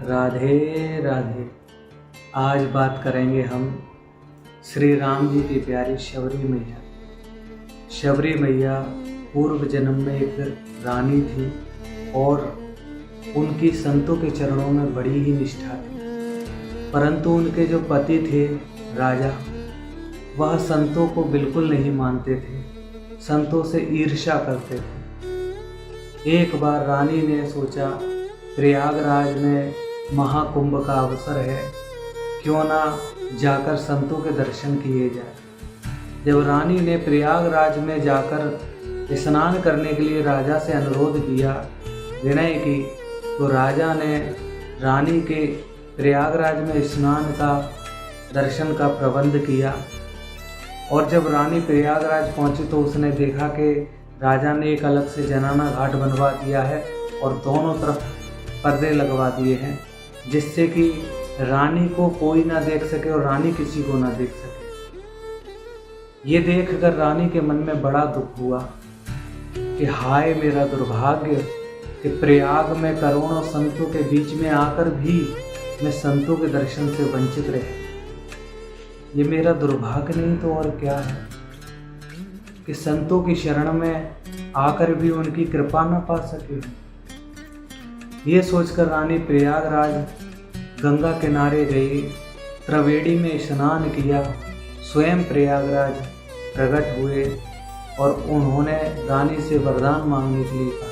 राधे राधे। आज बात करेंगे हम श्री राम जी की प्यारी शबरी मैया। शबरी मैया पूर्व जन्म में एक रानी थी और उनकी संतों के चरणों में बड़ी ही निष्ठा थी, परंतु उनके जो पति थे राजा, वह संतों को बिल्कुल नहीं मानते थे, संतों से ईर्ष्या करते थे। एक बार रानी ने सोचा, प्रयागराज में महाकुंभ का अवसर है, क्यों ना जाकर संतों के दर्शन किए जाए। जब रानी ने प्रयागराज में जाकर स्नान करने के लिए राजा से अनुरोध किया, विनय की, तो राजा ने रानी के प्रयागराज में स्नान का दर्शन का प्रबंध किया। और जब रानी प्रयागराज पहुंची तो उसने देखा कि राजा ने एक अलग से जनाना घाट बनवा दिया है और दोनों तरफ पर्दे लगवा दिए हैं, जिससे कि रानी को कोई ना देख सके और रानी किसी को ना देख सके। ये देखकर रानी के मन में बड़ा दुख हुआ कि हाय मेरा दुर्भाग्य कि प्रयाग में करोड़ों संतों के बीच में आकर भी मैं संतों के दर्शन से वंचित रहे। ये मेरा दुर्भाग्य नहीं तो और क्या है कि संतों की शरण में आकर भी उनकी कृपा न पा सके। ये सोचकर रानी प्रयागराज गंगा किनारे गई, त्रिवेणी में स्नान किया, स्वयं प्रयागराज प्रकट हुए और उन्होंने रानी से वरदान मांगने के लिए कहा।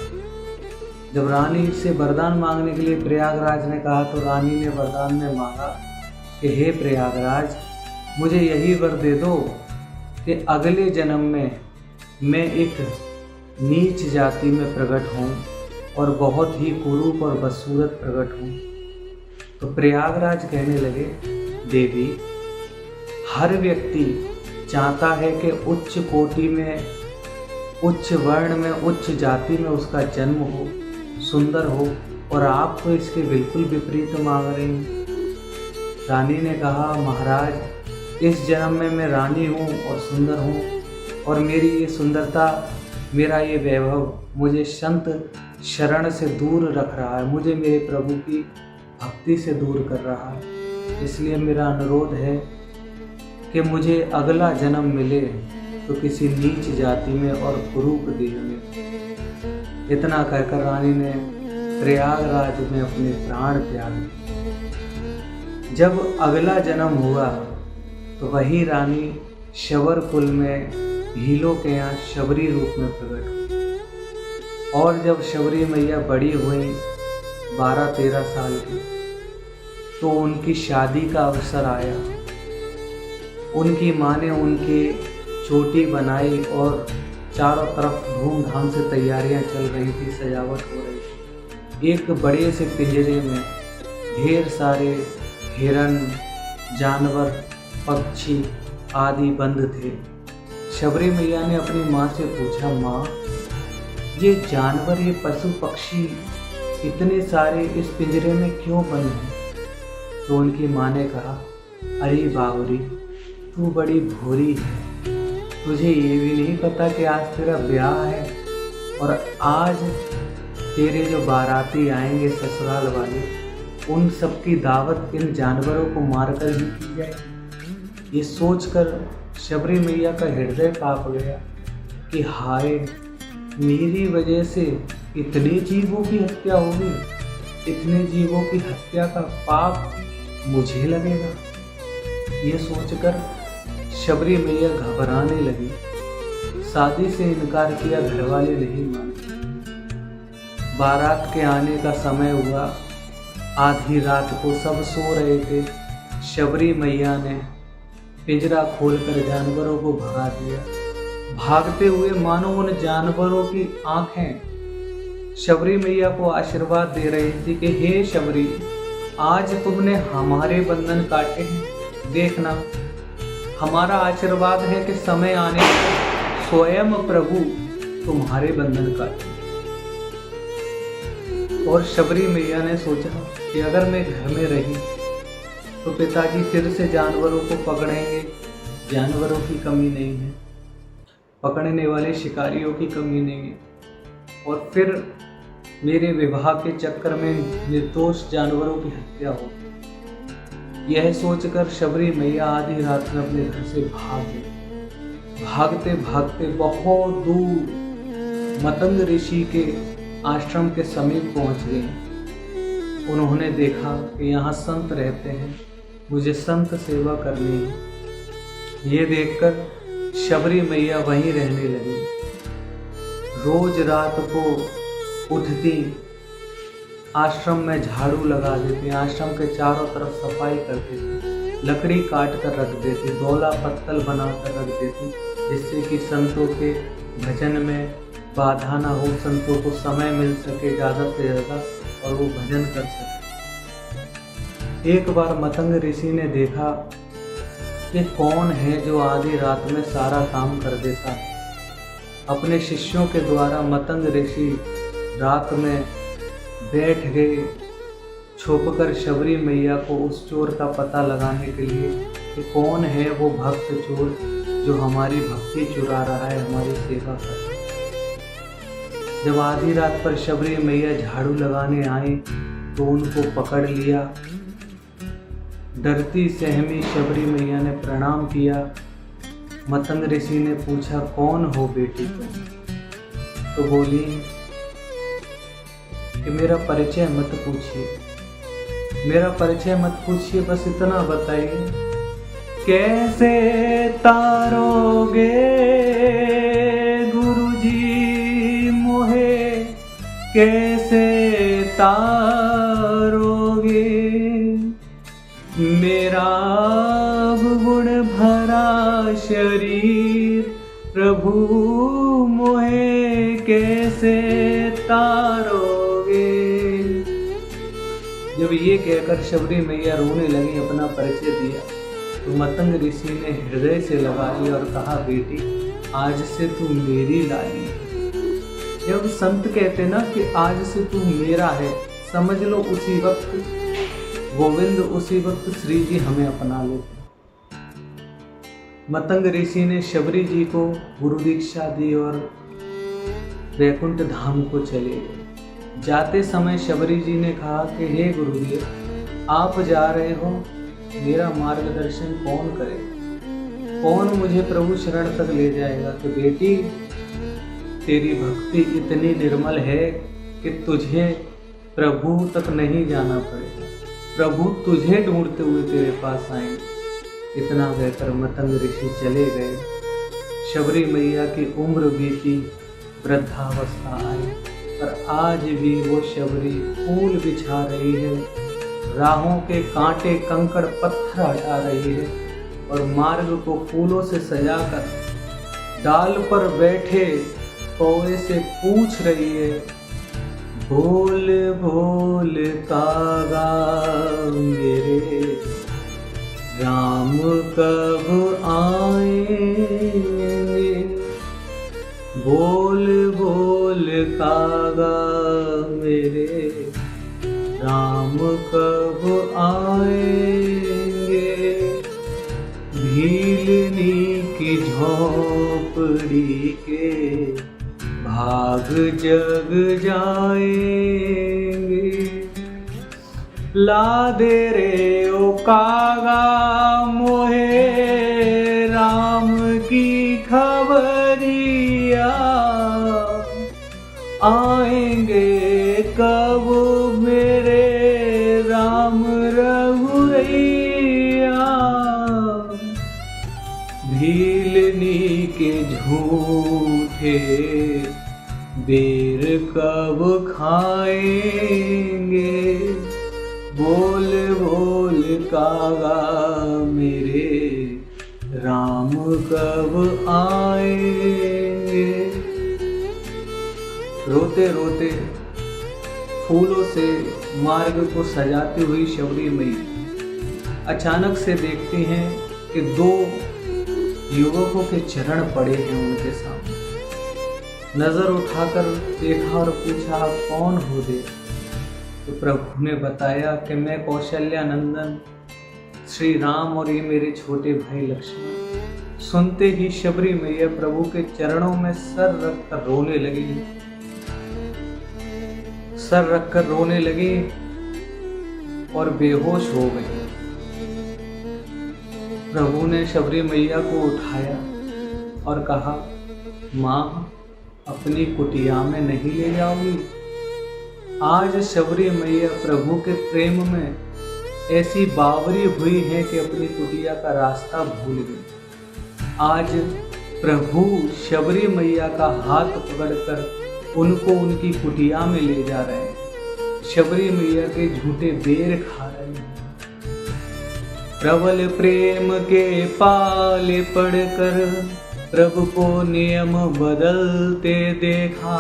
जब रानी से वरदान मांगने के लिए प्रयागराज ने कहा तो रानी ने वरदान में मांगा कि हे प्रयागराज, मुझे यही वर दे दो कि अगले जन्म में मैं एक नीच जाति में प्रकट हूँ और बहुत ही कुरूप और बदसूरत प्रकट हूँ। तो प्रयागराज कहने लगे, देवी, हर व्यक्ति चाहता है कि उच्च कोटि में, उच्च वर्ण में, उच्च जाति में उसका जन्म हो, सुंदर हो, और आप तो इसके बिल्कुल विपरीत मांग रही हैं। रानी ने कहा, महाराज, इस जन्म में मैं रानी हूँ और सुंदर हूँ, और मेरी ये सुंदरता, मेरा ये वैभव मुझे संत शरण से दूर रख रहा है, मुझे मेरे प्रभु की भक्ति से दूर कर रहा है। इसलिए मेरा अनुरोध है कि मुझे अगला जन्म मिले तो किसी नीच जाति में और कुरूप देह में। इतना कहकर रानी ने प्रयागराज में अपने प्राण त्याग दिए। जब अगला जन्म हुआ तो वही रानी शबर कुल में भीलों के यहाँ शबरी रूप में प्रकट हुई। और जब शबरी मैया बड़ी हुई 12-13 साल की, तो उनकी शादी का अवसर आया। उनकी माँ ने उनकी चोटी बनाई और चारों तरफ धूमधाम से तैयारियां चल रही थी, सजावट हो रही थी। एक बड़े से पिंजरे में ढेर सारे हिरन, जानवर, पक्षी आदि बंद थे। शबरी मैया ने अपनी माँ से पूछा, माँ, ये जानवर, ये पशु पक्षी इतने सारे इस पिंजरे में क्यों बंद हैं? तो उनकी माँ ने कहा, अरे बावरी, तू बड़ी भोरी है, तुझे ये भी नहीं पता कि आज तेरा ब्याह है और आज तेरे जो बाराती आएंगे ससुराल वाले, उन सबकी दावत इन जानवरों को मारकर ही की जाएगी। ये सोचकर शबरी मैया का हृदय कांप गया कि हाय, मेरी वजह से इतने जीवों की हत्या होगी, इतने जीवों की हत्या का पाप मुझे लगेगा। ये सोचकर शबरी मैया घबराने लगी। शादी से इनकार किया, घरवाले नहीं माने। बारात के आने का समय हुआ, आधी रात को सब सो रहे थे। शबरी मैया ने पिंजरा खोलकर जानवरों को भगा दिया। भागते हुए मानो उन जानवरों की आंखें शबरी मैया को आशीर्वाद दे रही थी कि हे शबरी, आज तुमने हमारे बंधन काटे हैं, देखना, हमारा आशीर्वाद है कि समय आने पर स्वयं प्रभु तुम्हारे बंधन काटे। और शबरी मैया ने सोचा कि अगर मैं घर में रही तो पिताजी फिर से जानवरों को पकड़ेंगे, जानवरों की कमी नहीं है, पकड़ने वाले शिकारियों की कमी नहीं है, और फिर मेरे विवाह के चक्कर में निर्दोष जानवरों की हत्या हो। यह सोचकर शबरी मैया आधी रात में अपने घर से भाग गई। भागते भागते बहुत दूर मतंग ऋषि के आश्रम के समीप पहुंच गई। उन्होंने देखा कि यहाँ संत रहते हैं, मुझे संत सेवा करनी है। ये देखकर शबरी मैया वहीं रहने लगी। रोज रात को उठती, आश्रम में झाड़ू लगा देती, आश्रम के चारों तरफ सफाई कर देती, लकड़ी काट कर रख देती, डोला पत्तल बनाकर रख देती, जिससे कि संतों के भजन में बाधा ना हो, संतों को समय मिल सके ज़्यादा से ज़्यादा और वो भजन कर सके। एक बार मतंग ऋषि ने देखा कि कौन है जो आधी रात में सारा काम कर देता है। अपने शिष्यों के द्वारा मतंग ऋषि रात में बैठ गए, छुपकर शबरी मैया को उस चोर का पता लगाने के लिए कि कौन है वो भक्त चोर जो हमारी भक्ति चुरा रहा है, हमारी सेवा कर रहा है। जब आधी रात पर शबरी मैया झाड़ू लगाने आई तो उनको पकड़ लिया। डरती सहमी शबरी मैया ने प्रणाम किया। मतंग ऋषि ने पूछा, कौन हो बेटी तुम? तो बोली कि मेरा परिचय मत पूछिए, मेरा परिचय मत पूछिए, बस इतना बताइए, कैसे तारोगे गुरुजी मोहे, कैसे तारोगे मेरा गुण भरा शरीर, प्रभु मोहे कैसे तारोगे। जब ये कहकर शबरी मैया रोने लगी, अपना परिचय दिया, तो मतंग ऋषि ने हृदय से लगा ली और कहा, बेटी आज से तू मेरी लाली है। जब संत कहते ना कि आज से तू मेरा है, समझ लो उसी वक्त गोविंद, उसी वक्त श्री जी हमें अपना लेते। मतंग ऋषि ने शबरी जी को गुरु दीक्षा दी और वैकुंठ धाम को चले गए। जाते समय शबरी जी ने कहा कि हे गुरुदेव, आप जा रहे हो, मेरा मार्गदर्शन कौन करेगा, कौन मुझे प्रभु शरण तक ले जाएगा? तो बेटी तेरी भक्ति इतनी निर्मल है कि तुझे प्रभु तक नहीं जाना पड़ेगा, प्रभु तुझे ढूंढते हुए तेरे पास आएंगे। इतना कहकर मतंग ऋषि चले गए। शबरी मैया की उम्र बीती, वृद्धावस्था आई, पर आज भी वो शबरी फूल बिछा रही है, राहों के कांटे कंकड़ पत्थर हटा रही है और मार्ग को फूलों से सजाकर डाल पर बैठे कौवे से पूछ रही है, बोल बोल कागा मेरे राम कब आएंगे, बोल बोल कागा मेरे राम कब आएंगे, भीलनी की झोपड़ी के भाग जग जाएंगे, ला दे रे ओ कागा मोहे राम की खबरिया, आएंगे कब मेरे राम रघुरैया, भीलनी के झूठे बेर कब खाएंगे, बोल बोल कागा मेरे राम कब आएंगे। रोते रोते फूलों से मार्ग को सजाती हुई शबरी मैया अचानक से देखती हैं कि दो युवकों के चरण पड़े हैं उनके सामने। नजर उठाकर देखा और पूछा, आप कौन हो दे? तो प्रभु ने बताया कि मैं कौशल्या नंदन श्री राम और ये मेरे छोटे भाई लक्ष्मण। सुनते ही शबरी मैया प्रभु के चरणों में सर रख कर रोने लगी। सर रखकर रोने लगे और बेहोश हो गए। प्रभु ने शबरी मैया को उठाया और कहा, माँ, अपनी कुटिया में नहीं ले जाओगी? आज शबरी मैया प्रभु के प्रेम में ऐसी बावरी हुई है कि अपनी कुटिया का रास्ता भूल गई। आज प्रभु शबरी मैया का हाथ पकड़कर उनको उनकी कुटिया में ले जा रहे हैं। शबरी मैया के झूठे बेर खा रहे हैं। प्रबल प्रेम के पाले पड़कर प्रभु को नियम बदलते देखा।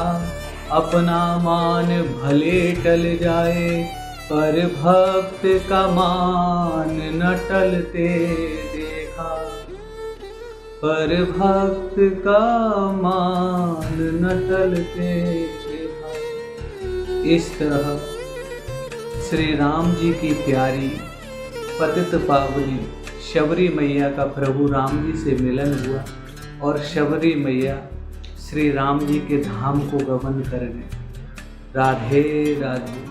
अपना मान भले टल जाए पर भक्त का मान न टलते देखा। पर भक्त का मान न टलते देखा। इस तरह श्री राम जी की प्यारी पतित पावनी शबरी मैया का प्रभु राम जी से मिलन हुआ और शबरी मैया श्री राम जी के धाम को गमन कर गए। राधे राधे।